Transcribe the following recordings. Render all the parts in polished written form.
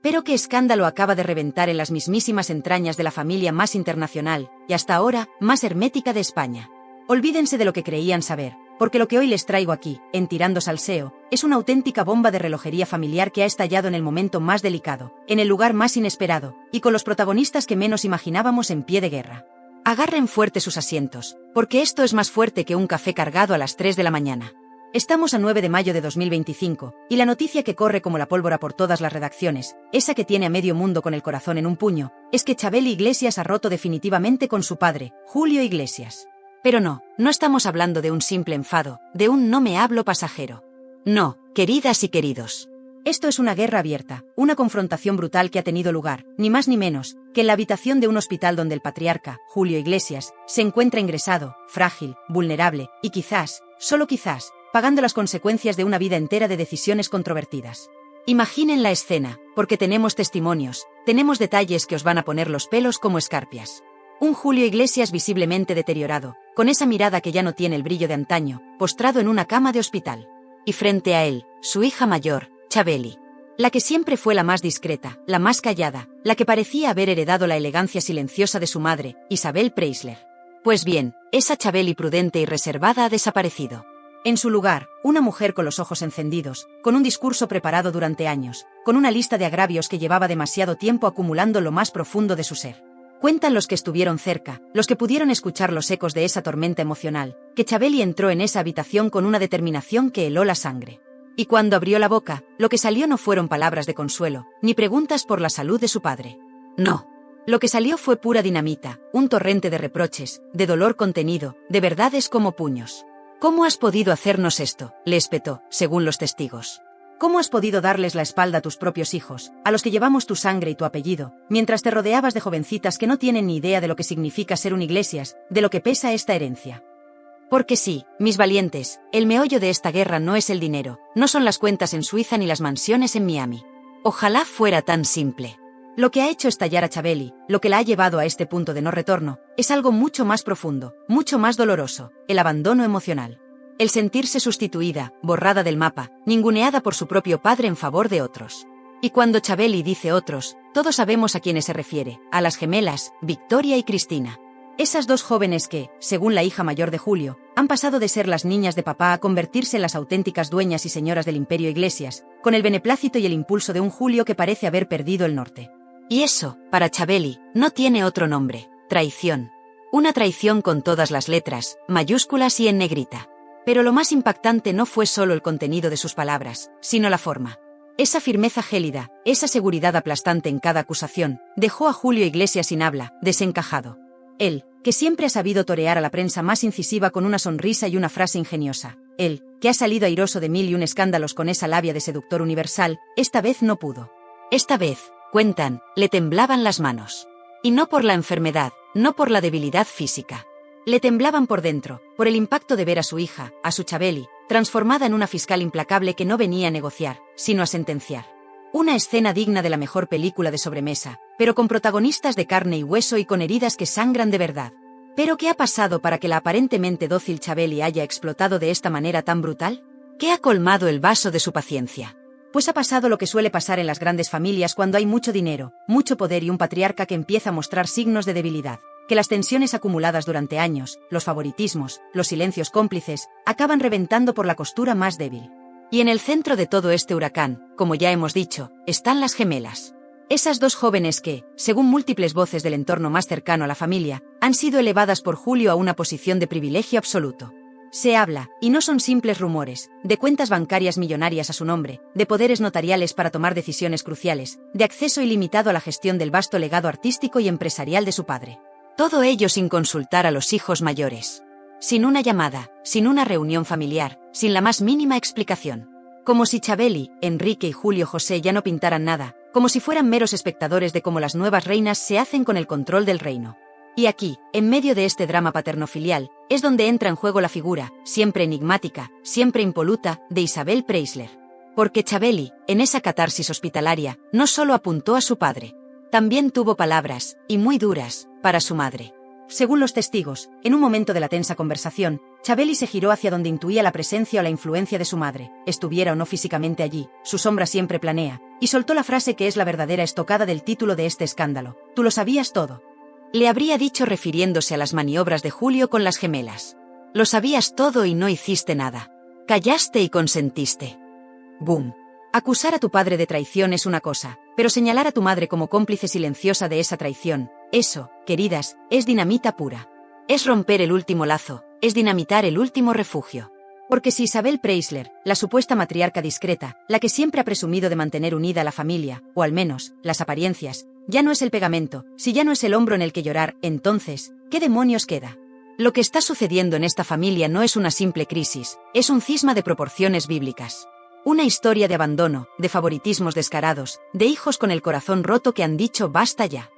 Pero qué escándalo acaba de reventar en las mismísimas entrañas de la familia más internacional, y hasta ahora, más hermética de España. Olvídense de lo que creían saber, porque lo que hoy les traigo aquí, en Tirando Salseo, es una auténtica bomba de relojería familiar que ha estallado en el momento más delicado, en el lugar más inesperado, y con los protagonistas que menos imaginábamos en pie de guerra. Agarren fuerte sus asientos, porque esto es más fuerte que un café cargado a las 3 de la mañana. Estamos a 9 de mayo de 2025, y la noticia que corre como la pólvora por todas las redacciones, esa que tiene a medio mundo con el corazón en un puño, es que Chabeli Iglesias ha roto definitivamente con su padre, Julio Iglesias. Pero no estamos hablando de un simple enfado, de un no me hablo pasajero. No, queridas y queridos. Esto es una guerra abierta, una confrontación brutal que ha tenido lugar, ni más ni menos, que en la habitación de un hospital donde el patriarca, Julio Iglesias, se encuentra ingresado, frágil, vulnerable, y quizás, solo quizás, pagando las consecuencias de una vida entera de decisiones controvertidas. Imaginen la escena, porque tenemos testimonios, tenemos detalles que os van a poner los pelos como escarpias. Un Julio Iglesias visiblemente deteriorado, con esa mirada que ya no tiene el brillo de antaño, postrado en una cama de hospital. Y frente a él, su hija mayor, Chabeli. La que siempre fue la más discreta, la más callada, la que parecía haber heredado la elegancia silenciosa de su madre, Isabel Preisler. Pues bien, esa Chabeli prudente y reservada ha desaparecido. En su lugar, una mujer con los ojos encendidos, con un discurso preparado durante años, con una lista de agravios que llevaba demasiado tiempo acumulando lo más profundo de su ser. Cuentan los que estuvieron cerca, los que pudieron escuchar los ecos de esa tormenta emocional, que Chabeli entró en esa habitación con una determinación que heló la sangre. Y cuando abrió la boca, lo que salió no fueron palabras de consuelo, ni preguntas por la salud de su padre. No. Lo que salió fue pura dinamita, un torrente de reproches, de dolor contenido, de verdades como puños. ¿Cómo has podido hacernos esto?, le espetó, según los testigos. ¿Cómo has podido darles la espalda a tus propios hijos, a los que llevamos tu sangre y tu apellido, mientras te rodeabas de jovencitas que no tienen ni idea de lo que significa ser un Iglesias, de lo que pesa esta herencia? Porque sí, mis valientes, el meollo de esta guerra no es el dinero, no son las cuentas en Suiza ni las mansiones en Miami. Ojalá fuera tan simple. Lo que ha hecho estallar a Chabeli, lo que la ha llevado a este punto de no retorno, es algo mucho más profundo, mucho más doloroso, el abandono emocional. El sentirse sustituida, borrada del mapa, ninguneada por su propio padre en favor de otros. Y cuando Chabeli dice otros, todos sabemos a quiénes se refiere, a las gemelas, Victoria y Cristina. Esas dos jóvenes que, según la hija mayor de Julio, han pasado de ser las niñas de papá a convertirse en las auténticas dueñas y señoras del imperio Iglesias, con el beneplácito y el impulso de un Julio que parece haber perdido el norte. Y eso, para Chabeli, no tiene otro nombre: traición. Una traición con todas las letras, mayúsculas y en negrita. Pero lo más impactante no fue solo el contenido de sus palabras, sino la forma. Esa firmeza gélida, esa seguridad aplastante en cada acusación, dejó a Julio Iglesias sin habla, desencajado. Él, que siempre ha sabido torear a la prensa más incisiva con una sonrisa y una frase ingeniosa. Él, que ha salido airoso de 1000 y un escándalos con esa labia de seductor universal, esta vez no pudo. Esta vez, cuentan, le temblaban las manos. Y no por la enfermedad, no por la debilidad física. Le temblaban por dentro, por el impacto de ver a su hija, a su Chabeli, transformada en una fiscal implacable que no venía a negociar, sino a sentenciar. Una escena digna de la mejor película de sobremesa, pero con protagonistas de carne y hueso y con heridas que sangran de verdad. ¿Pero qué ha pasado para que la aparentemente dócil Chabeli haya explotado de esta manera tan brutal? ¿Qué ha colmado el vaso de su paciencia? Pues ha pasado lo que suele pasar en las grandes familias cuando hay mucho dinero, mucho poder y un patriarca que empieza a mostrar signos de debilidad. Que las tensiones acumuladas durante años, los favoritismos, los silencios cómplices, acaban reventando por la costura más débil. Y en el centro de todo este huracán, como ya hemos dicho, están las gemelas. Esas dos jóvenes que, según múltiples voces del entorno más cercano a la familia, han sido elevadas por Julio a una posición de privilegio absoluto. Se habla, y no son simples rumores, de cuentas bancarias millonarias a su nombre, de poderes notariales para tomar decisiones cruciales, de acceso ilimitado a la gestión del vasto legado artístico y empresarial de su padre. Todo ello sin consultar a los hijos mayores. Sin una llamada, sin una reunión familiar, sin la más mínima explicación. Como si Chabeli, Enrique y Julio José ya no pintaran nada, como si fueran meros espectadores de cómo las nuevas reinas se hacen con el control del reino. Y aquí, en medio de este drama paternofilial, es donde entra en juego la figura, siempre enigmática, siempre impoluta, de Isabel Preisler. Porque Chabeli, en esa catarsis hospitalaria, no solo apuntó a su padre. También tuvo palabras, y muy duras, para su madre. Según los testigos, en un momento de la tensa conversación, Chabeli se giró hacia donde intuía la presencia o la influencia de su madre, estuviera o no físicamente allí, su sombra siempre planea, y soltó la frase que es la verdadera estocada del título de este escándalo: «Tú lo sabías todo». Le habría dicho refiriéndose a las maniobras de Julio con las gemelas. «Lo sabías todo y no hiciste nada. Callaste y consentiste». ¡Boom! Acusar a tu padre de traición es una cosa, pero señalar a tu madre como cómplice silenciosa de esa traición, eso, queridas, es dinamita pura. Es romper el último lazo, es dinamitar el último refugio. Porque si Isabel Preisler, la supuesta matriarca discreta, la que siempre ha presumido de mantener unida a la familia, o al menos, las apariencias, ya no es el pegamento, si ya no es el hombro en el que llorar, entonces, ¿qué demonios queda? Lo que está sucediendo en esta familia no es una simple crisis, es un cisma de proporciones bíblicas. Una historia de abandono, de favoritismos descarados, de hijos con el corazón roto que han dicho basta ya.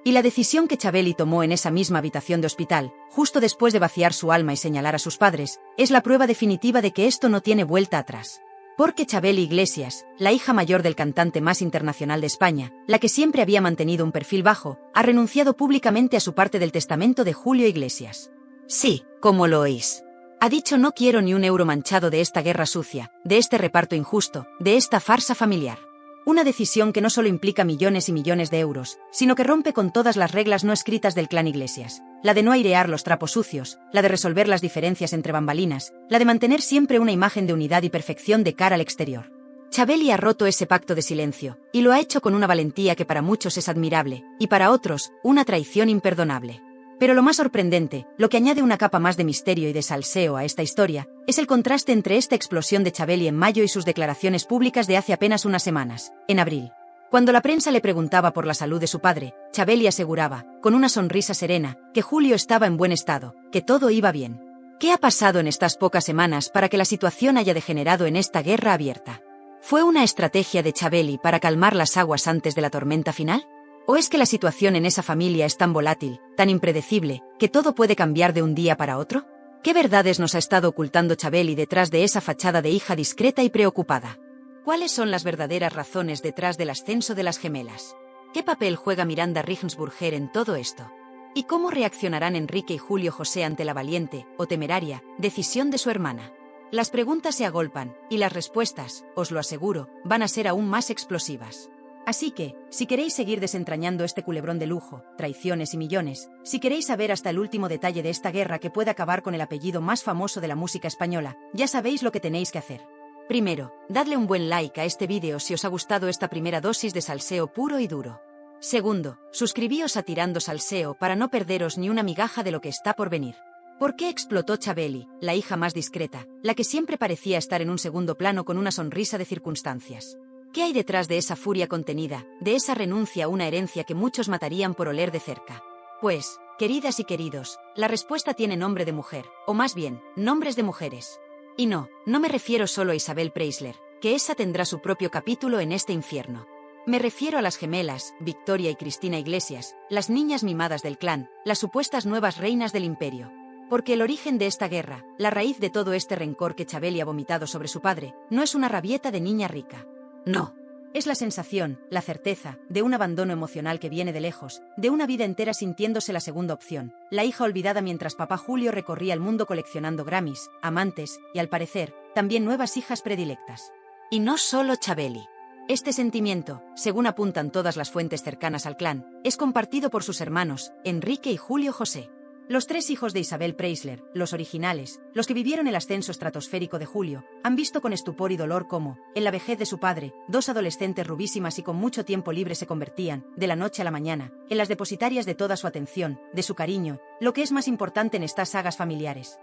Y la decisión que Chabeli tomó en esa misma habitación de hospital, justo después de vaciar su alma y señalar a sus padres, es la prueba definitiva de que esto no tiene vuelta atrás. Porque Chabeli Iglesias, la hija mayor del cantante más internacional de España, la que siempre había mantenido un perfil bajo, ha renunciado públicamente a su parte del testamento de Julio Iglesias. Sí, como lo oís. Ha dicho: no quiero ni un euro manchado de esta guerra sucia, de este reparto injusto, de esta farsa familiar. Una decisión que no solo implica millones y millones de euros, sino que rompe con todas las reglas no escritas del clan Iglesias. La de no airear los trapos sucios, la de resolver las diferencias entre bambalinas, la de mantener siempre una imagen de unidad y perfección de cara al exterior. Chabeli ha roto ese pacto de silencio, y lo ha hecho con una valentía que para muchos es admirable, y para otros, una traición imperdonable. Pero lo más sorprendente, lo que añade una capa más de misterio y de salseo a esta historia, es el contraste entre esta explosión de Chabeli en mayo y sus declaraciones públicas de hace apenas unas semanas, en abril. Cuando la prensa le preguntaba por la salud de su padre, Chabeli aseguraba, con una sonrisa serena, que Julio estaba en buen estado, que todo iba bien. ¿Qué ha pasado en estas pocas semanas para que la situación haya degenerado en esta guerra abierta? ¿Fue una estrategia de Chabeli para calmar las aguas antes de la tormenta final? ¿O es que la situación en esa familia es tan volátil, tan impredecible, que todo puede cambiar de un día para otro? ¿Qué verdades nos ha estado ocultando Chabeli detrás de esa fachada de hija discreta y preocupada? ¿Cuáles son las verdaderas razones detrás del ascenso de las gemelas? ¿Qué papel juega Miranda Regensburger en todo esto? ¿Y cómo reaccionarán Enrique y Julio José ante la valiente, o temeraria, decisión de su hermana? Las preguntas se agolpan, y las respuestas, os lo aseguro, van a ser aún más explosivas. Así que, si queréis seguir desentrañando este culebrón de lujo, traiciones y millones, si queréis saber hasta el último detalle de esta guerra que puede acabar con el apellido más famoso de la música española, ya sabéis lo que tenéis que hacer. Primero, dadle un buen like a este vídeo si os ha gustado esta primera dosis de salseo puro y duro. Segundo, suscribíos a Tirando Salseo para no perderos ni una migaja de lo que está por venir. ¿Por qué explotó Chabeli, la hija más discreta, la que siempre parecía estar en un segundo plano con una sonrisa de circunstancias? ¿Qué hay detrás de esa furia contenida, de esa renuncia a una herencia que muchos matarían por oler de cerca? Pues, queridas y queridos, la respuesta tiene nombre de mujer, o más bien, nombres de mujeres. Y no me refiero solo a Isabel Preisler, que esa tendrá su propio capítulo en este infierno. Me refiero a las gemelas, Victoria y Cristina Iglesias, las niñas mimadas del clan, las supuestas nuevas reinas del imperio. Porque el origen de esta guerra, la raíz de todo este rencor que Chabeli ha vomitado sobre su padre, no es una rabieta de niña rica. No. Es la sensación, la certeza, de un abandono emocional que viene de lejos, de una vida entera sintiéndose la segunda opción, la hija olvidada mientras papá Julio recorría el mundo coleccionando Grammys, amantes, y al parecer, también nuevas hijas predilectas. Y no solo Chabeli. Este sentimiento, según apuntan todas las fuentes cercanas al clan, es compartido por sus hermanos, Enrique y Julio José. Los tres hijos de Isabel Preisler, los originales, los que vivieron el ascenso estratosférico de Julio, han visto con estupor y dolor cómo, en la vejez de su padre, dos adolescentes rubísimas y con mucho tiempo libre se convertían, de la noche a la mañana, en las depositarias de toda su atención, de su cariño, lo que es más importante en estas sagas familiares.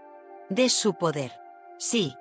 De su poder. Sí,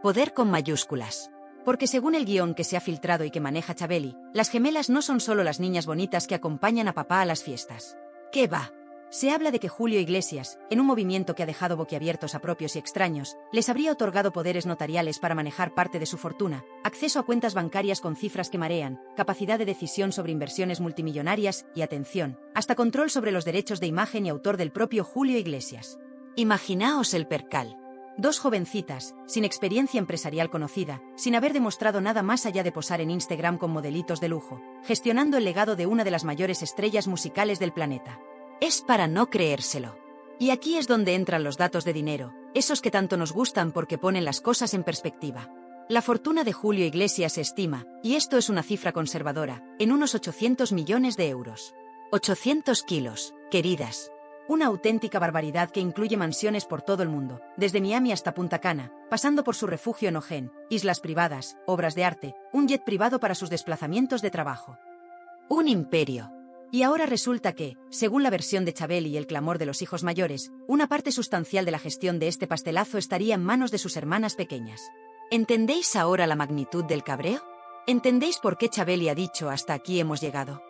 poder con mayúsculas. Porque según el guión que se ha filtrado y que maneja Chabeli, las gemelas no son solo las niñas bonitas que acompañan a papá a las fiestas. ¿Qué va? Se habla de que Julio Iglesias, en un movimiento que ha dejado boquiabiertos a propios y extraños, les habría otorgado poderes notariales para manejar parte de su fortuna, acceso a cuentas bancarias con cifras que marean, capacidad de decisión sobre inversiones multimillonarias y, atención, hasta control sobre los derechos de imagen y autor del propio Julio Iglesias. Imaginaos el percal. Dos jovencitas, sin experiencia empresarial conocida, sin haber demostrado nada más allá de posar en Instagram con modelitos de lujo, gestionando el legado de una de las mayores estrellas musicales del planeta. Es para no creérselo. Y aquí es donde entran los datos de dinero, esos que tanto nos gustan porque ponen las cosas en perspectiva. La fortuna de Julio Iglesias se estima, y esto es una cifra conservadora, en unos 800 millones de euros. 800 kilos, queridas. Una auténtica barbaridad que incluye mansiones por todo el mundo, desde Miami hasta Punta Cana, pasando por su refugio en Ojén, islas privadas, obras de arte, un jet privado para sus desplazamientos de trabajo. Un imperio. Y ahora resulta que, según la versión de Chabeli y el clamor de los hijos mayores, una parte sustancial de la gestión de este pastelazo estaría en manos de sus hermanas pequeñas. ¿Entendéis ahora la magnitud del cabreo? ¿Entendéis por qué Chabeli ha dicho hasta aquí hemos llegado?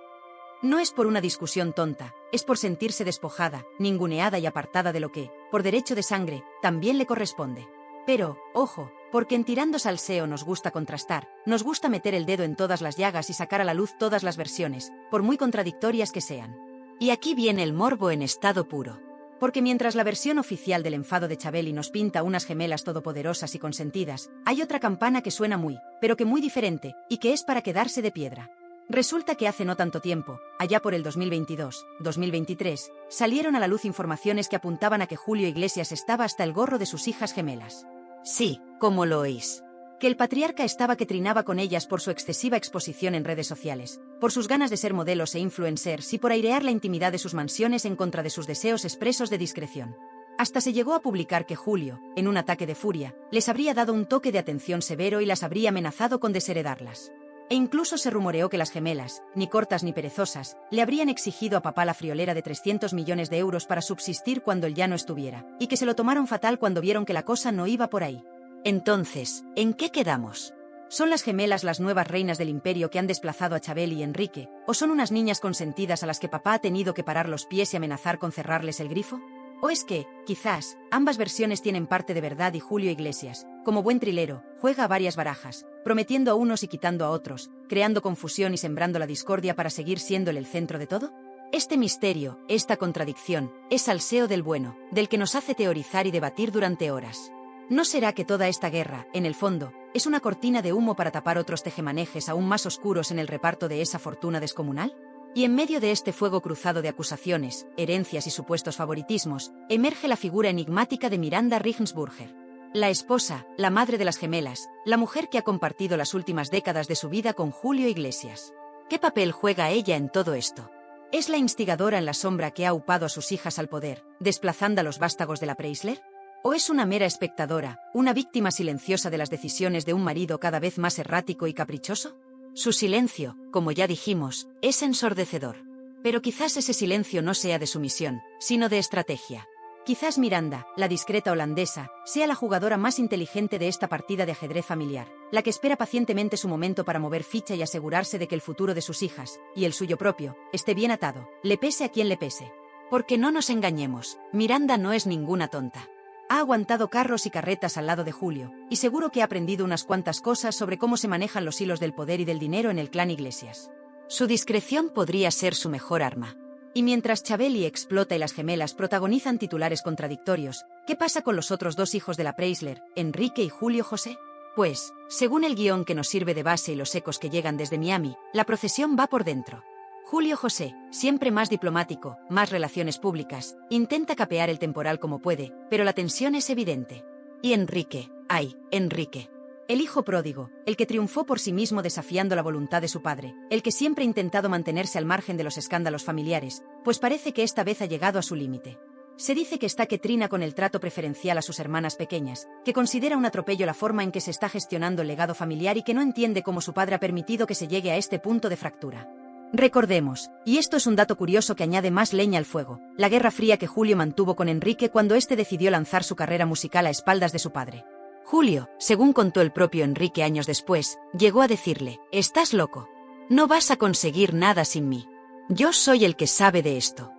No es por una discusión tonta, es por sentirse despojada, ninguneada y apartada de lo que, por derecho de sangre, también le corresponde. Pero, ojo, porque en Tirando Salseo nos gusta contrastar, nos gusta meter el dedo en todas las llagas y sacar a la luz todas las versiones, por muy contradictorias que sean. Y aquí viene el morbo en estado puro. Porque mientras la versión oficial del enfado de Chabeli nos pinta unas gemelas todopoderosas y consentidas, hay otra campana que suena muy, pero que muy diferente, y que es para quedarse de piedra. Resulta que hace no tanto tiempo, allá por el 2022-2023, salieron a la luz informaciones que apuntaban a que Julio Iglesias estaba hasta el gorro de sus hijas gemelas. Sí, como lo oís. Que el patriarca estaba que trinaba con ellas por su excesiva exposición en redes sociales, por sus ganas de ser modelos e influencers y por airear la intimidad de sus mansiones en contra de sus deseos expresos de discreción. Hasta se llegó a publicar que Julio, en un ataque de furia, les habría dado un toque de atención severo y las habría amenazado con desheredarlas. E incluso se rumoreó que las gemelas, ni cortas ni perezosas, le habrían exigido a papá la friolera de 300 millones de euros para subsistir cuando él ya no estuviera, y que se lo tomaron fatal cuando vieron que la cosa no iba por ahí. Entonces, ¿en qué quedamos? ¿Son las gemelas las nuevas reinas del imperio que han desplazado a Chabeli y Enrique, o son unas niñas consentidas a las que papá ha tenido que parar los pies y amenazar con cerrarles el grifo? ¿O es que, quizás, ambas versiones tienen parte de verdad y Julio Iglesias, como buen trilero, juega a varias barajas, prometiendo a unos y quitando a otros, creando confusión y sembrando la discordia para seguir siendo él el centro de todo? Este misterio, esta contradicción, es salseo del bueno, del que nos hace teorizar y debatir durante horas. ¿No será que toda esta guerra, en el fondo, es una cortina de humo para tapar otros tejemanejes aún más oscuros en el reparto de esa fortuna descomunal? Y en medio de este fuego cruzado de acusaciones, herencias y supuestos favoritismos, emerge la figura enigmática de Miranda Regensburger. La esposa, la madre de las gemelas, la mujer que ha compartido las últimas décadas de su vida con Julio Iglesias. ¿Qué papel juega ella en todo esto? ¿Es la instigadora en la sombra que ha upado a sus hijas al poder, desplazando a los vástagos de la Preisler? ¿O es una mera espectadora, una víctima silenciosa de las decisiones de un marido cada vez más errático y caprichoso? Su silencio, como ya dijimos, es ensordecedor. Pero quizás ese silencio no sea de sumisión, sino de estrategia. Quizás Miranda, la discreta holandesa, sea la jugadora más inteligente de esta partida de ajedrez familiar, la que espera pacientemente su momento para mover ficha y asegurarse de que el futuro de sus hijas, y el suyo propio, esté bien atado, le pese a quien le pese. Porque no nos engañemos, Miranda no es ninguna tonta. Ha aguantado carros y carretas al lado de Julio, y seguro que ha aprendido unas cuantas cosas sobre cómo se manejan los hilos del poder y del dinero en el clan Iglesias. Su discreción podría ser su mejor arma. Y mientras Chabeli explota y las gemelas protagonizan titulares contradictorios, ¿qué pasa con los otros dos hijos de la Preisler, Enrique y Julio José? Pues, según el guión que nos sirve de base y los ecos que llegan desde Miami, la procesión va por dentro. Julio José, siempre más diplomático, más relaciones públicas, intenta capear el temporal como puede, pero la tensión es evidente. Y Enrique, ¡ay, Enrique! El hijo pródigo, el que triunfó por sí mismo desafiando la voluntad de su padre, el que siempre ha intentado mantenerse al margen de los escándalos familiares, pues parece que esta vez ha llegado a su límite. Se dice que está que trina con el trato preferencial a sus hermanas pequeñas, que considera un atropello la forma en que se está gestionando el legado familiar y que no entiende cómo su padre ha permitido que se llegue a este punto de fractura. Recordemos, y esto es un dato curioso que añade más leña al fuego, la guerra fría que Julio mantuvo con Enrique cuando éste decidió lanzar su carrera musical a espaldas de su padre. Julio, según contó el propio Enrique años después, llegó a decirle: «Estás loco. No vas a conseguir nada sin mí. Yo soy el que sabe de esto».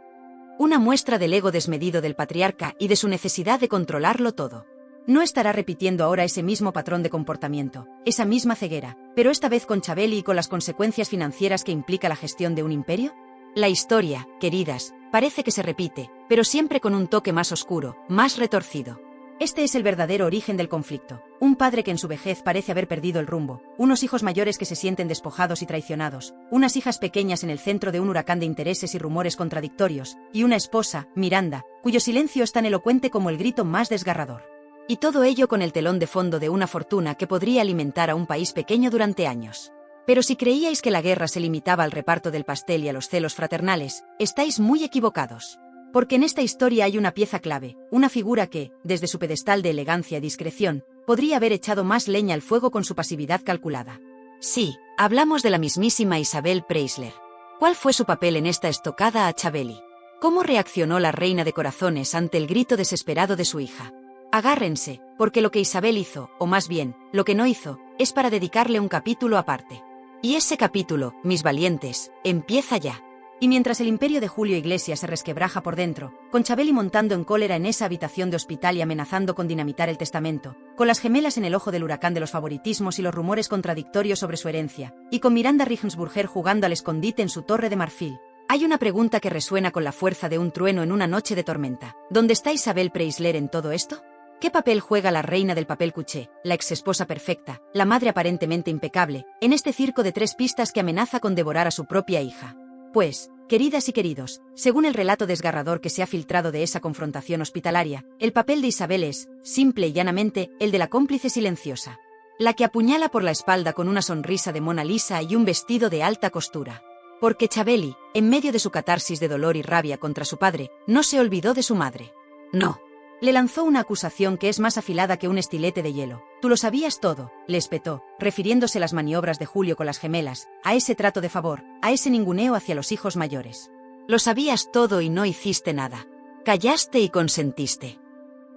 Una muestra del ego desmedido del patriarca y de su necesidad de controlarlo todo. No estará repitiendo ahora ese mismo patrón de comportamiento, esa misma ceguera, pero esta vez con Chabeli y con las consecuencias financieras que implica la gestión de un imperio? La historia, queridas, parece que se repite, pero siempre con un toque más oscuro, más retorcido. Este es el verdadero origen del conflicto. Un padre que en su vejez parece haber perdido el rumbo, unos hijos mayores que se sienten despojados y traicionados, unas hijas pequeñas en el centro de un huracán de intereses y rumores contradictorios, y una esposa, Miranda, cuyo silencio es tan elocuente como el grito más desgarrador. Y todo ello con el telón de fondo de una fortuna que podría alimentar a un país pequeño durante años. Pero si creíais que la guerra se limitaba al reparto del pastel y a los celos fraternales, estáis muy equivocados. Porque en esta historia hay una pieza clave, una figura que, desde su pedestal de elegancia y discreción, podría haber echado más leña al fuego con su pasividad calculada. Sí, hablamos de la mismísima Isabel Preisler. ¿Cuál fue su papel en esta estocada a Chabeli? ¿Cómo reaccionó la reina de corazones ante el grito desesperado de su hija? Agárrense, porque lo que Isabel hizo, o más bien, lo que no hizo, es para dedicarle un capítulo aparte. Y ese capítulo, mis valientes, empieza ya. Y mientras el imperio de Julio Iglesias se resquebraja por dentro, con Chabeli montando en cólera en esa habitación de hospital y amenazando con dinamitar el testamento, con las gemelas en el ojo del huracán de los favoritismos y los rumores contradictorios sobre su herencia, y con Miranda Regensburger jugando al escondite en su torre de marfil, hay una pregunta que resuena con la fuerza de un trueno en una noche de tormenta. ¿Dónde está Isabel Preisler en todo esto? ¿Qué papel juega la reina del papel cuché, la exesposa perfecta, la madre aparentemente impecable, en este circo de 3 pistas que amenaza con devorar a su propia hija? Pues, queridas y queridos, según el relato desgarrador que se ha filtrado de esa confrontación hospitalaria, el papel de Isabel es, simple y llanamente, el de la cómplice silenciosa. La que apuñala por la espalda con una sonrisa de Mona Lisa y un vestido de alta costura. Porque Chabeli, en medio de su catarsis de dolor y rabia contra su padre, no se olvidó de su madre. No. Le lanzó una acusación que es más afilada que un estilete de hielo. Tú lo sabías todo, le espetó, refiriéndose a las maniobras de Julio con las gemelas, a ese trato de favor, a ese ninguneo hacia los hijos mayores. Lo sabías todo y no hiciste nada. Callaste y consentiste.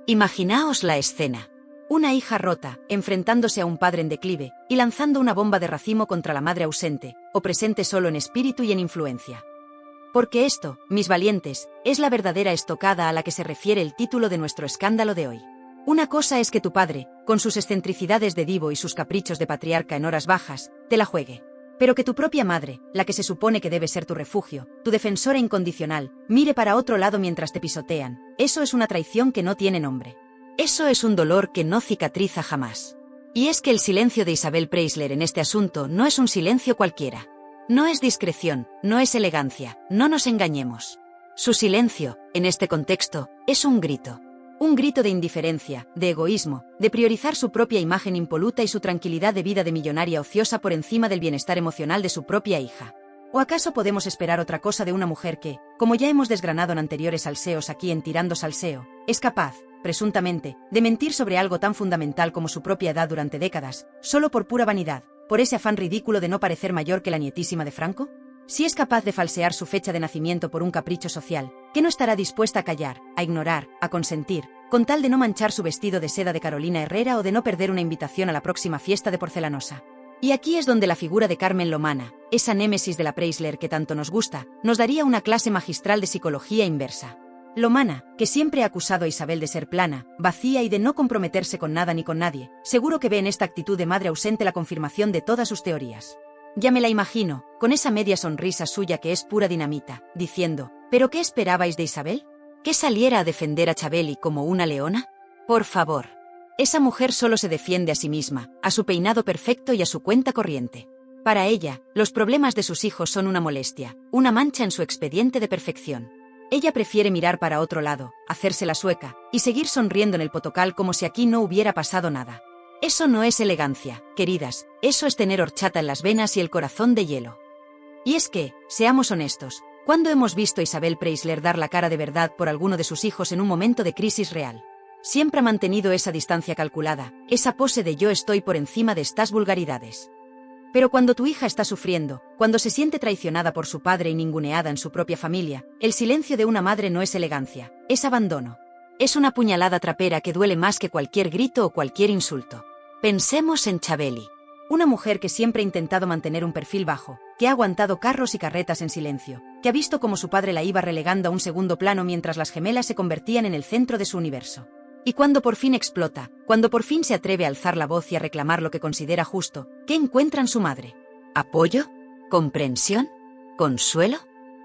Imaginaos la escena. Una hija rota, enfrentándose a un padre en declive, y lanzando una bomba de racimo contra la madre ausente, o presente solo en espíritu y en influencia. Porque esto, mis valientes, es la verdadera estocada a la que se refiere el título de nuestro escándalo de hoy. Una cosa es que tu padre, con sus excentricidades de divo y sus caprichos de patriarca en horas bajas, te la juegue. Pero que tu propia madre, la que se supone que debe ser tu refugio, tu defensora incondicional, mire para otro lado mientras te pisotean, eso es una traición que no tiene nombre. Eso es un dolor que no cicatriza jamás. Y es que el silencio de Isabel Preisler en este asunto no es un silencio cualquiera. No es discreción, no es elegancia, no nos engañemos. Su silencio, en este contexto, es un grito. Un grito de indiferencia, de egoísmo, de priorizar su propia imagen impoluta y su tranquilidad de vida de millonaria ociosa por encima del bienestar emocional de su propia hija. ¿O acaso podemos esperar otra cosa de una mujer que, como ya hemos desgranado en anteriores salseos aquí en Tirando Salseo, es capaz, presuntamente, de mentir sobre algo tan fundamental como su propia edad durante décadas, solo por pura vanidad, por ese afán ridículo de no parecer mayor que la nietísima de Franco? Si es capaz de falsear su fecha de nacimiento por un capricho social, ¿qué no estará dispuesta a callar, a ignorar, a consentir, con tal de no manchar su vestido de seda de Carolina Herrera o de no perder una invitación a la próxima fiesta de porcelanosa? Y aquí es donde la figura de Carmen Lomana, esa némesis de la Preisler que tanto nos gusta, nos daría una clase magistral de psicología inversa. Lomana, que siempre ha acusado a Isabel de ser plana, vacía y de no comprometerse con nada ni con nadie, seguro que ve en esta actitud de madre ausente la confirmación de todas sus teorías. Ya me la imagino, con esa media sonrisa suya que es pura dinamita, diciendo, ¿pero qué esperabais de Isabel? ¿Que saliera a defender a Chabeli como una leona? Por favor. Esa mujer solo se defiende a sí misma, a su peinado perfecto y a su cuenta corriente. Para ella, los problemas de sus hijos son una molestia, una mancha en su expediente de perfección. Ella prefiere mirar para otro lado, hacerse la sueca, y seguir sonriendo en el potocal como si aquí no hubiera pasado nada. Eso no es elegancia, queridas, eso es tener horchata en las venas y el corazón de hielo. Y es que, seamos honestos, ¿cuándo hemos visto a Isabel Preisler dar la cara de verdad por alguno de sus hijos en un momento de crisis real? Siempre ha mantenido esa distancia calculada, esa pose de yo estoy por encima de estas vulgaridades. Pero cuando tu hija está sufriendo, cuando se siente traicionada por su padre y ninguneada en su propia familia, el silencio de una madre no es elegancia, es abandono. Es una puñalada trapera que duele más que cualquier grito o cualquier insulto. Pensemos en Chabeli. Una mujer que siempre ha intentado mantener un perfil bajo, que ha aguantado carros y carretas en silencio, que ha visto cómo su padre la iba relegando a un segundo plano mientras las gemelas se convertían en el centro de su universo. Y cuando por fin explota, cuando por fin se atreve a alzar la voz y a reclamar lo que considera justo, ¿qué encuentra en su madre? ¿Apoyo? ¿Comprensión? ¿Consuelo?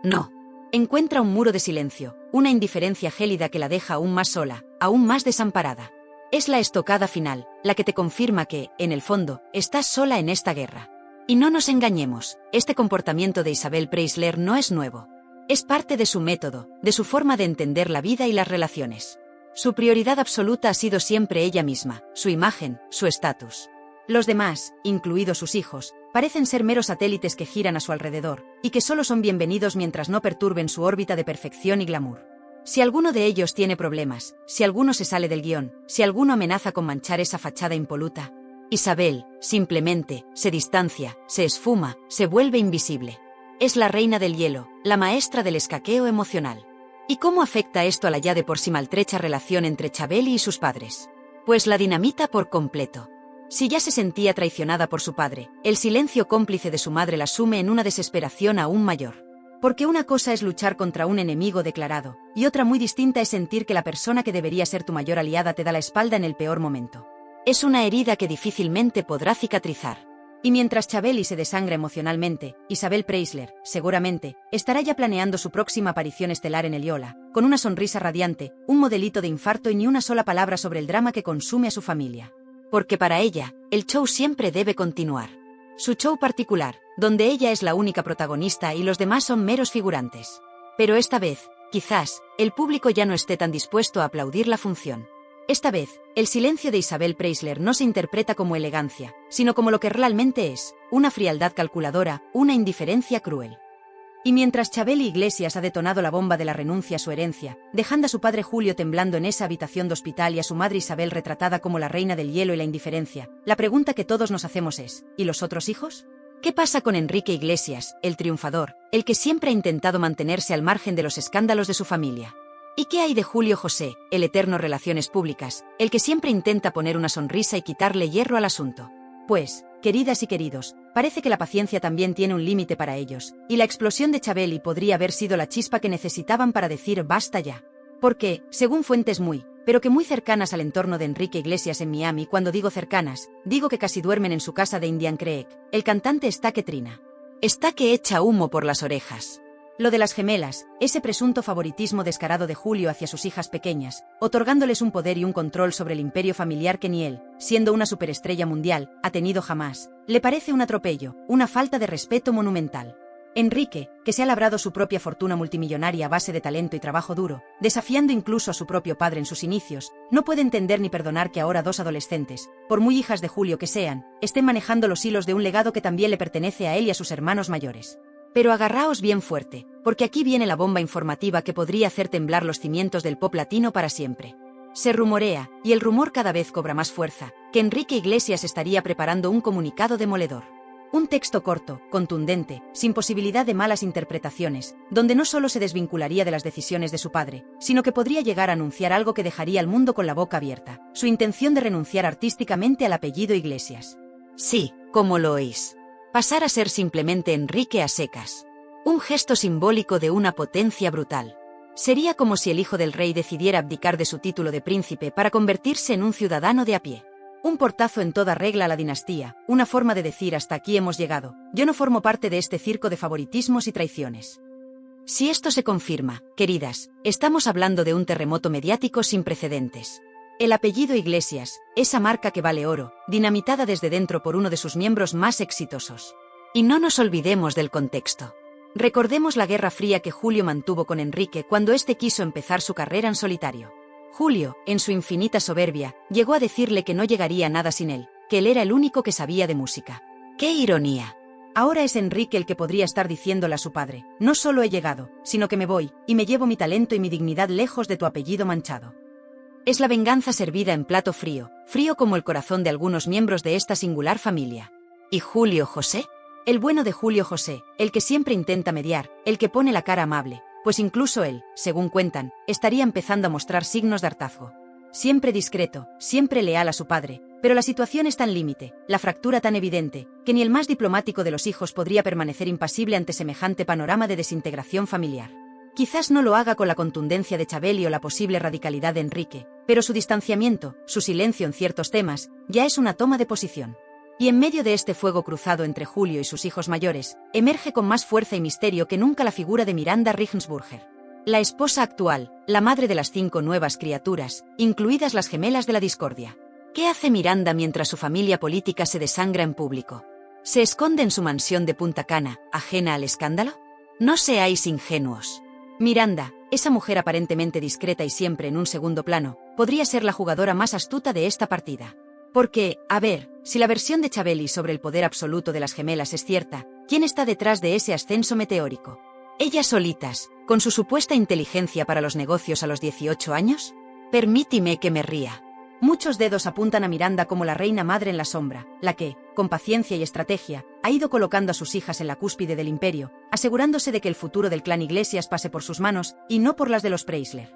No. Encuentra un muro de silencio, una indiferencia gélida que la deja aún más sola, aún más desamparada. Es la estocada final, la que te confirma que, en el fondo, estás sola en esta guerra. Y no nos engañemos, este comportamiento de Isabel Preisler no es nuevo. Es parte de su método, de su forma de entender la vida y las relaciones. Su prioridad absoluta ha sido siempre ella misma, su imagen, su estatus. Los demás, incluidos sus hijos, parecen ser meros satélites que giran a su alrededor, y que solo son bienvenidos mientras no perturben su órbita de perfección y glamour. Si alguno de ellos tiene problemas, si alguno se sale del guión, si alguno amenaza con manchar esa fachada impoluta, Isabel, simplemente, se distancia, se esfuma, se vuelve invisible. Es la reina del hielo, la maestra del escaqueo emocional. ¿Y cómo afecta esto a la ya de por sí maltrecha relación entre Chabeli y sus padres? Pues la dinamita por completo. Si ya se sentía traicionada por su padre, el silencio cómplice de su madre la sume en una desesperación aún mayor. Porque una cosa es luchar contra un enemigo declarado, y otra muy distinta es sentir que la persona que debería ser tu mayor aliada te da la espalda en el peor momento. Es una herida que difícilmente podrá cicatrizar. Y mientras Chabeli se desangra emocionalmente, Isabel Preisler, seguramente, estará ya planeando su próxima aparición estelar en Eliola, con una sonrisa radiante, un modelito de infarto y ni una sola palabra sobre el drama que consume a su familia. Porque para ella, el show siempre debe continuar. Su show particular, donde ella es la única protagonista y los demás son meros figurantes. Pero esta vez, quizás, el público ya no esté tan dispuesto a aplaudir la función. Esta vez, el silencio de Isabel Preisler no se interpreta como elegancia, sino como lo que realmente es, una frialdad calculadora, una indiferencia cruel. Y mientras Chabeli Iglesias ha detonado la bomba de la renuncia a su herencia, dejando a su padre Julio temblando en esa habitación de hospital y a su madre Isabel retratada como la reina del hielo y la indiferencia, la pregunta que todos nos hacemos es, ¿y los otros hijos? ¿Qué pasa con Enrique Iglesias, el triunfador, el que siempre ha intentado mantenerse al margen de los escándalos de su familia? ¿Y qué hay de Julio José, el eterno relaciones públicas, el que siempre intenta poner una sonrisa y quitarle hierro al asunto? Pues, queridas y queridos, parece que la paciencia también tiene un límite para ellos, y la explosión de Chabeli podría haber sido la chispa que necesitaban para decir basta ya. Porque, según fuentes pero que muy cercanas al entorno de Enrique Iglesias en Miami, cuando digo cercanas, digo que casi duermen en su casa de Indian Creek, el cantante está que trina. Está que echa humo por las orejas. Lo de las gemelas, ese presunto favoritismo descarado de Julio hacia sus hijas pequeñas, otorgándoles un poder y un control sobre el imperio familiar que ni él, siendo una superestrella mundial, ha tenido jamás, le parece un atropello, una falta de respeto monumental. Enrique, que se ha labrado su propia fortuna multimillonaria a base de talento y trabajo duro, desafiando incluso a su propio padre en sus inicios, no puede entender ni perdonar que ahora dos adolescentes, por muy hijas de Julio que sean, estén manejando los hilos de un legado que también le pertenece a él y a sus hermanos mayores. Pero agarraos bien fuerte, porque aquí viene la bomba informativa que podría hacer temblar los cimientos del pop latino para siempre. Se rumorea, y el rumor cada vez cobra más fuerza, que Enrique Iglesias estaría preparando un comunicado demoledor. Un texto corto, contundente, sin posibilidad de malas interpretaciones, donde no solo se desvincularía de las decisiones de su padre, sino que podría llegar a anunciar algo que dejaría al mundo con la boca abierta, su intención de renunciar artísticamente al apellido Iglesias. Sí, como lo oís. Pasar a ser simplemente Enrique a secas. Un gesto simbólico de una potencia brutal. Sería como si el hijo del rey decidiera abdicar de su título de príncipe para convertirse en un ciudadano de a pie. Un portazo en toda regla a la dinastía, una forma de decir hasta aquí hemos llegado, yo no formo parte de este circo de favoritismos y traiciones. Si esto se confirma, queridas, estamos hablando de un terremoto mediático sin precedentes. El apellido Iglesias, esa marca que vale oro, dinamitada desde dentro por uno de sus miembros más exitosos. Y no nos olvidemos del contexto. Recordemos la Guerra Fría que Julio mantuvo con Enrique cuando éste quiso empezar su carrera en solitario. Julio, en su infinita soberbia, llegó a decirle que no llegaría a nada sin él, que él era el único que sabía de música. ¡Qué ironía! Ahora es Enrique el que podría estar diciéndole a su padre, no solo he llegado, sino que me voy, y me llevo mi talento y mi dignidad lejos de tu apellido manchado. Es la venganza servida en plato frío, frío como el corazón de algunos miembros de esta singular familia. ¿Y Julio José? El bueno de Julio José, el que siempre intenta mediar, el que pone la cara amable, pues incluso él, según cuentan, estaría empezando a mostrar signos de hartazgo. Siempre discreto, siempre leal a su padre, pero la situación es tan límite, la fractura tan evidente, que ni el más diplomático de los hijos podría permanecer impasible ante semejante panorama de desintegración familiar. Quizás no lo haga con la contundencia de Chabeli o la posible radicalidad de Enrique, pero su distanciamiento, su silencio en ciertos temas, ya es una toma de posición. Y en medio de este fuego cruzado entre Julio y sus hijos mayores, emerge con más fuerza y misterio que nunca la figura de Miranda Regensburger. La esposa actual, la madre de las 5 nuevas criaturas, incluidas las gemelas de la discordia. ¿Qué hace Miranda mientras su familia política se desangra en público? ¿Se esconde en su mansión de Punta Cana, ajena al escándalo? No seáis ingenuos. Miranda, esa mujer aparentemente discreta y siempre en un segundo plano, podría ser la jugadora más astuta de esta partida. Porque, a ver, si la versión de Chabeli sobre el poder absoluto de las gemelas es cierta, ¿quién está detrás de ese ascenso meteórico? ¿Ellas solitas, con su supuesta inteligencia para los negocios a los 18 años? Permítime que me ría. Muchos dedos apuntan a Miranda como la reina madre en la sombra, la que, con paciencia y estrategia, ha ido colocando a sus hijas en la cúspide del imperio, asegurándose de que el futuro del clan Iglesias pase por sus manos y no por las de los Preisler.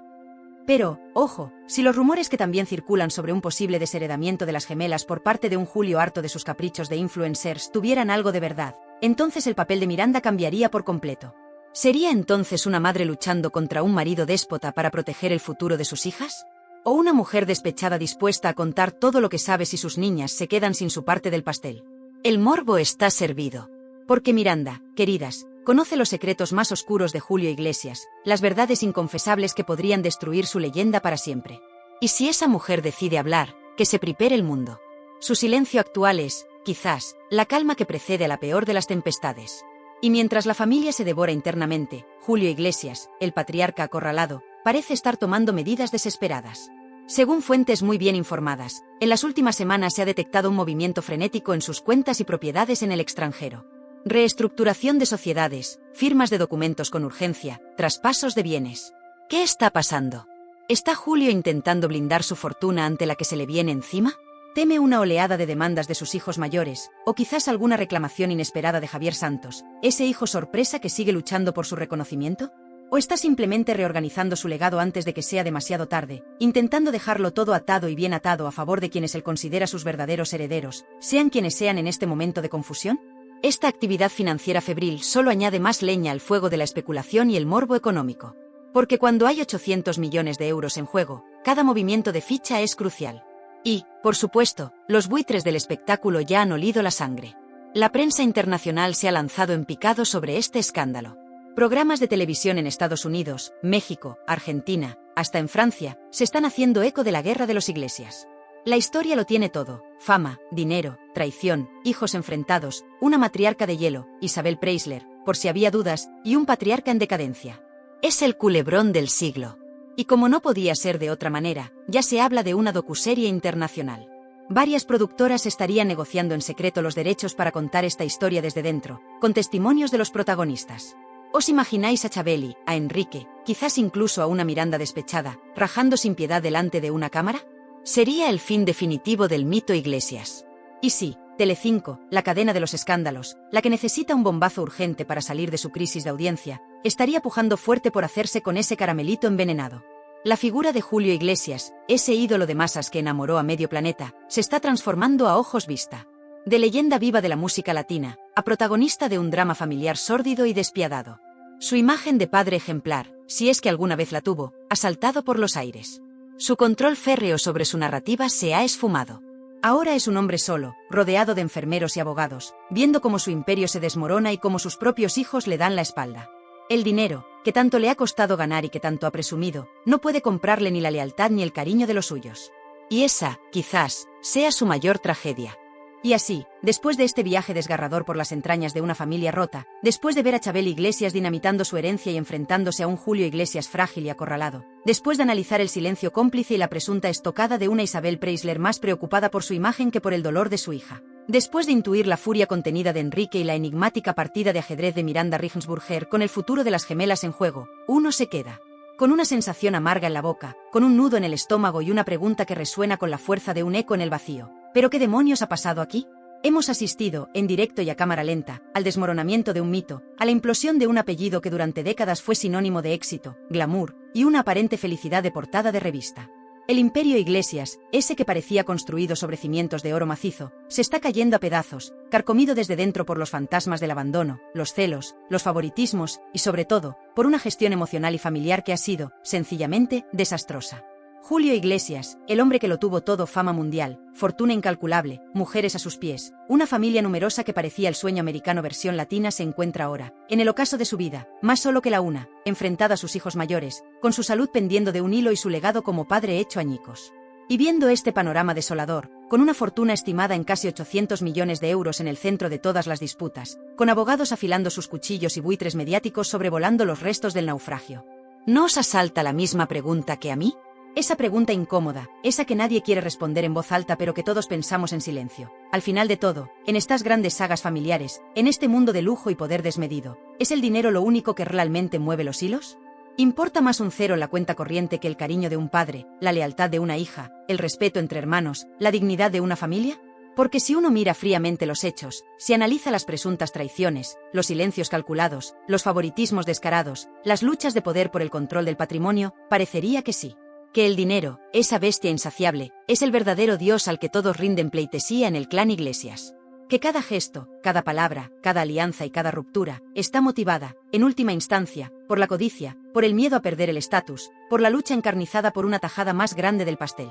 Pero, ojo, si los rumores que también circulan sobre un posible desheredamiento de las gemelas por parte de un Julio harto de sus caprichos de influencers tuvieran algo de verdad, entonces el papel de Miranda cambiaría por completo. ¿Sería entonces una madre luchando contra un marido déspota para proteger el futuro de sus hijas? ¿O una mujer despechada dispuesta a contar todo lo que sabe si sus niñas se quedan sin su parte del pastel? El morbo está servido. Porque Miranda, queridas, conoce los secretos más oscuros de Julio Iglesias, las verdades inconfesables que podrían destruir su leyenda para siempre. Y si esa mujer decide hablar, que se prepare el mundo. Su silencio actual es, quizás, la calma que precede a la peor de las tempestades. Y mientras la familia se devora internamente, Julio Iglesias, el patriarca acorralado, parece estar tomando medidas desesperadas. Según fuentes muy bien informadas, en las últimas semanas se ha detectado un movimiento frenético en sus cuentas y propiedades en el extranjero. Reestructuración de sociedades, firmas de documentos con urgencia, traspasos de bienes. ¿Qué está pasando? ¿Está Julio intentando blindar su fortuna ante la que se le viene encima? ¿Teme una oleada de demandas de sus hijos mayores, o quizás alguna reclamación inesperada de Javier Santos, ese hijo sorpresa que sigue luchando por su reconocimiento? ¿O está simplemente reorganizando su legado antes de que sea demasiado tarde, intentando dejarlo todo atado y bien atado a favor de quienes él considera sus verdaderos herederos, sean quienes sean en este momento de confusión? Esta actividad financiera febril solo añade más leña al fuego de la especulación y el morbo económico. Porque cuando hay 800 millones de euros en juego, cada movimiento de ficha es crucial. Y, por supuesto, los buitres del espectáculo ya han olido la sangre. La prensa internacional se ha lanzado en picado sobre este escándalo. Programas de televisión en Estados Unidos, México, Argentina, hasta en Francia, se están haciendo eco de la guerra de los Iglesias. La historia lo tiene todo: fama, dinero, traición, hijos enfrentados, una matriarca de hielo, Isabel Preisler, por si había dudas, y un patriarca en decadencia. Es el culebrón del siglo. Y como no podía ser de otra manera, ya se habla de una docuserie internacional. Varias productoras estarían negociando en secreto los derechos para contar esta historia desde dentro, con testimonios de los protagonistas. ¿Os imagináis a Chabeli, a Enrique, quizás incluso a una Miranda despechada, rajando sin piedad delante de una cámara? Sería el fin definitivo del mito Iglesias. Y sí, Telecinco, la cadena de los escándalos, la que necesita un bombazo urgente para salir de su crisis de audiencia, estaría pujando fuerte por hacerse con ese caramelito envenenado. La figura de Julio Iglesias, ese ídolo de masas que enamoró a medio planeta, se está transformando a ojos vista. De leyenda viva de la música latina, a protagonista de un drama familiar sórdido y despiadado. Su imagen de padre ejemplar, si es que alguna vez la tuvo, ha saltado por los aires. Su control férreo sobre su narrativa se ha esfumado. Ahora es un hombre solo, rodeado de enfermeros y abogados, viendo cómo su imperio se desmorona y cómo sus propios hijos le dan la espalda. El dinero, que tanto le ha costado ganar y que tanto ha presumido, no puede comprarle ni la lealtad ni el cariño de los suyos. Y esa, quizás, sea su mayor tragedia. Y así, después de este viaje desgarrador por las entrañas de una familia rota, después de ver a Chabeli Iglesias dinamitando su herencia y enfrentándose a un Julio Iglesias frágil y acorralado, después de analizar el silencio cómplice y la presunta estocada de una Isabel Preisler más preocupada por su imagen que por el dolor de su hija, después de intuir la furia contenida de Enrique y la enigmática partida de ajedrez de Miranda Regensburger con el futuro de las gemelas en juego, uno se queda con una sensación amarga en la boca, con un nudo en el estómago y una pregunta que resuena con la fuerza de un eco en el vacío. ¿Pero qué demonios ha pasado aquí? Hemos asistido, en directo y a cámara lenta, al desmoronamiento de un mito, a la implosión de un apellido que durante décadas fue sinónimo de éxito, glamour y una aparente felicidad de portada de revista. El imperio Iglesias, ese que parecía construido sobre cimientos de oro macizo, se está cayendo a pedazos, carcomido desde dentro por los fantasmas del abandono, los celos, los favoritismos y, sobre todo, por una gestión emocional y familiar que ha sido, sencillamente, desastrosa. Julio Iglesias, el hombre que lo tuvo todo, fama mundial, fortuna incalculable, mujeres a sus pies, una familia numerosa que parecía el sueño americano versión latina, se encuentra ahora, en el ocaso de su vida, más solo que la una, enfrentada a sus hijos mayores, con su salud pendiendo de un hilo y su legado como padre hecho añicos. Y viendo este panorama desolador, con una fortuna estimada en casi 800 millones de euros en el centro de todas las disputas, con abogados afilando sus cuchillos y buitres mediáticos sobrevolando los restos del naufragio. ¿No os asalta la misma pregunta que a mí? Esa pregunta incómoda, esa que nadie quiere responder en voz alta pero que todos pensamos en silencio. Al final de todo, en estas grandes sagas familiares, en este mundo de lujo y poder desmedido, ¿es el dinero lo único que realmente mueve los hilos? ¿Importa más un cero en la cuenta corriente que el cariño de un padre, la lealtad de una hija, el respeto entre hermanos, la dignidad de una familia? Porque si uno mira fríamente los hechos, si analiza las presuntas traiciones, los silencios calculados, los favoritismos descarados, las luchas de poder por el control del patrimonio, parecería que sí. Que el dinero, esa bestia insaciable, es el verdadero Dios al que todos rinden pleitesía en el clan Iglesias. Que cada gesto, cada palabra, cada alianza y cada ruptura, está motivada, en última instancia, por la codicia, por el miedo a perder el estatus, por la lucha encarnizada por una tajada más grande del pastel.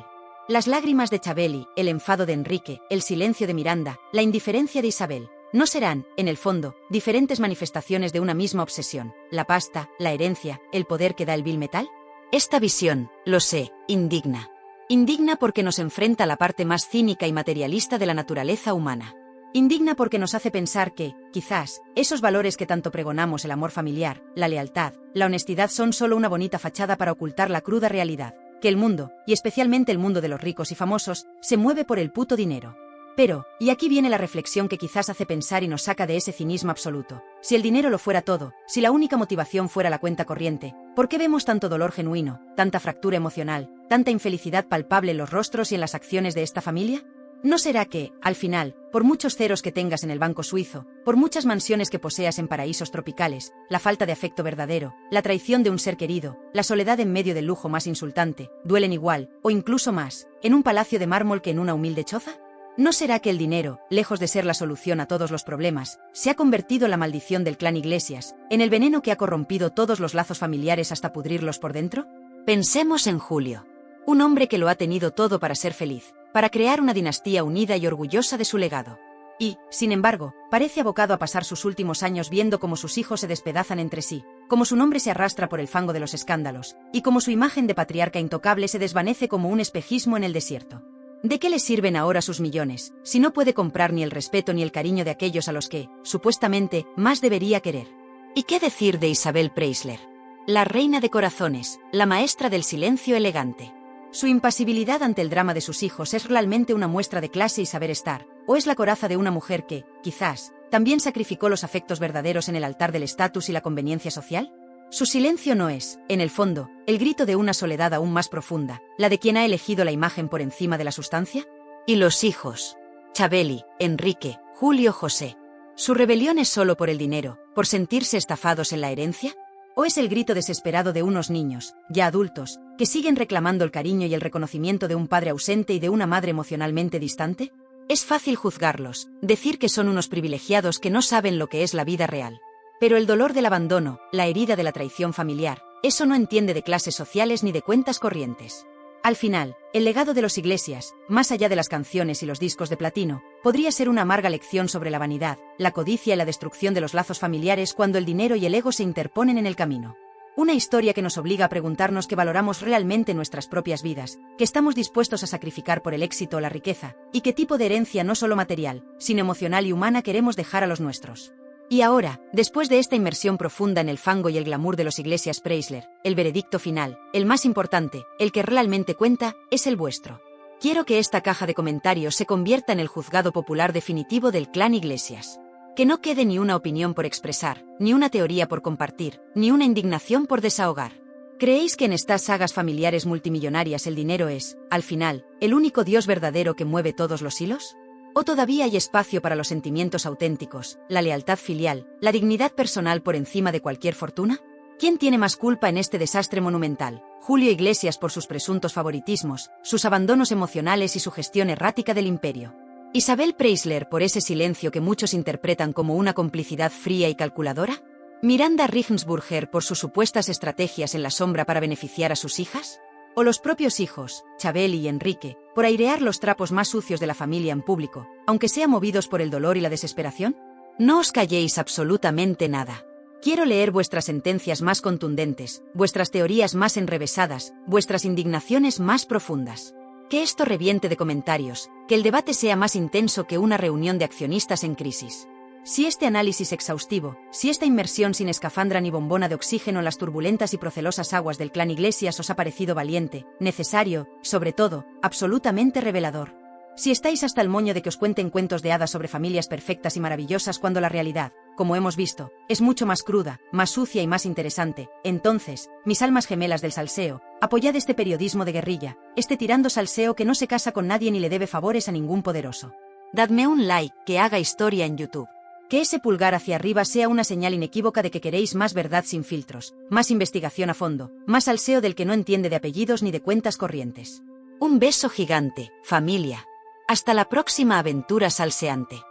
Las lágrimas de Chabeli, el enfado de Enrique, el silencio de Miranda, la indiferencia de Isabel, ¿no serán, en el fondo, diferentes manifestaciones de una misma obsesión, la pasta, la herencia, el poder que da el vil metal? Esta visión, lo sé, indigna. Indigna porque nos enfrenta a la parte más cínica y materialista de la naturaleza humana. Indigna porque nos hace pensar que, quizás, esos valores que tanto pregonamos, el amor familiar, la lealtad, la honestidad, son solo una bonita fachada para ocultar la cruda realidad, que el mundo, y especialmente el mundo de los ricos y famosos, se mueve por el puto dinero. Pero, y aquí viene la reflexión que quizás hace pensar y nos saca de ese cinismo absoluto, si el dinero lo fuera todo, si la única motivación fuera la cuenta corriente, ¿por qué vemos tanto dolor genuino, tanta fractura emocional, tanta infelicidad palpable en los rostros y en las acciones de esta familia? ¿No será que, al final, por muchos ceros que tengas en el banco suizo, por muchas mansiones que poseas en paraísos tropicales, la falta de afecto verdadero, la traición de un ser querido, la soledad en medio del lujo más insultante, duelen igual, o incluso más, en un palacio de mármol que en una humilde choza? ¿No será que el dinero, lejos de ser la solución a todos los problemas, se ha convertido en la maldición del clan Iglesias, en el veneno que ha corrompido todos los lazos familiares hasta pudrirlos por dentro? Pensemos en Julio. Un hombre que lo ha tenido todo para ser feliz, para crear una dinastía unida y orgullosa de su legado. Y, sin embargo, parece abocado a pasar sus últimos años viendo cómo sus hijos se despedazan entre sí, cómo su nombre se arrastra por el fango de los escándalos, y cómo su imagen de patriarca intocable se desvanece como un espejismo en el desierto. ¿De qué le sirven ahora sus millones, si no puede comprar ni el respeto ni el cariño de aquellos a los que, supuestamente, más debería querer? ¿Y qué decir de Isabel Preisler? La reina de corazones, la maestra del silencio elegante. Su impasibilidad ante el drama de sus hijos es realmente una muestra de clase y saber estar, o es la coraza de una mujer que, quizás, también sacrificó los afectos verdaderos en el altar del estatus y la conveniencia social? Su silencio no es, en el fondo, el grito de una soledad aún más profunda, la de quien ha elegido la imagen por encima de la sustancia. ¿Y los hijos? Chabeli, Enrique, Julio, José. ¿Su rebelión es solo por el dinero, por sentirse estafados en la herencia? ¿O es el grito desesperado de unos niños, ya adultos, que siguen reclamando el cariño y el reconocimiento de un padre ausente y de una madre emocionalmente distante? Es fácil juzgarlos, decir que son unos privilegiados que no saben lo que es la vida real. Pero el dolor del abandono, la herida de la traición familiar, eso no entiende de clases sociales ni de cuentas corrientes. Al final, el legado de los Iglesias, más allá de las canciones y los discos de platino, podría ser una amarga lección sobre la vanidad, la codicia y la destrucción de los lazos familiares cuando el dinero y el ego se interponen en el camino. Una historia que nos obliga a preguntarnos que valoramos realmente nuestras propias vidas, que estamos dispuestos a sacrificar por el éxito o la riqueza, y qué tipo de herencia no solo material, sino emocional y humana queremos dejar a los nuestros. Y ahora, después de esta inmersión profunda en el fango y el glamour de los Iglesias Preisler, el veredicto final, el más importante, el que realmente cuenta, es el vuestro. Quiero que esta caja de comentarios se convierta en el juzgado popular definitivo del clan Iglesias. Que no quede ni una opinión por expresar, ni una teoría por compartir, ni una indignación por desahogar. ¿Creéis que en estas sagas familiares multimillonarias el dinero es, al final, el único Dios verdadero que mueve todos los hilos? ¿O todavía hay espacio para los sentimientos auténticos, la lealtad filial, la dignidad personal por encima de cualquier fortuna? ¿Quién tiene más culpa en este desastre monumental? Julio Iglesias por sus presuntos favoritismos, sus abandonos emocionales y su gestión errática del imperio. Isabel Preisler por ese silencio que muchos interpretan como una complicidad fría y calculadora. Miranda Regensburger por sus supuestas estrategias en la sombra para beneficiar a sus hijas. O los propios hijos, Chabeli y Enrique, por airear los trapos más sucios de la familia en público, aunque sea movidos por el dolor y la desesperación? No os calléis absolutamente nada. Quiero leer vuestras sentencias más contundentes, vuestras teorías más enrevesadas, vuestras indignaciones más profundas. Que esto reviente de comentarios, que el debate sea más intenso que una reunión de accionistas en crisis. Si este análisis exhaustivo, si esta inmersión sin escafandra ni bombona de oxígeno en las turbulentas y procelosas aguas del clan Iglesias os ha parecido valiente, necesario, sobre todo, absolutamente revelador. Si estáis hasta el moño de que os cuenten cuentos de hadas sobre familias perfectas y maravillosas cuando la realidad, como hemos visto, es mucho más cruda, más sucia y más interesante, entonces, mis almas gemelas del salseo, apoyad este periodismo de guerrilla, este tirando salseo que no se casa con nadie ni le debe favores a ningún poderoso. Dadme un like, que haga historia en YouTube. Que ese pulgar hacia arriba sea una señal inequívoca de que queréis más verdad sin filtros, más investigación a fondo, más salseo del que no entiende de apellidos ni de cuentas corrientes. Un beso gigante, familia. Hasta la próxima aventura salseante.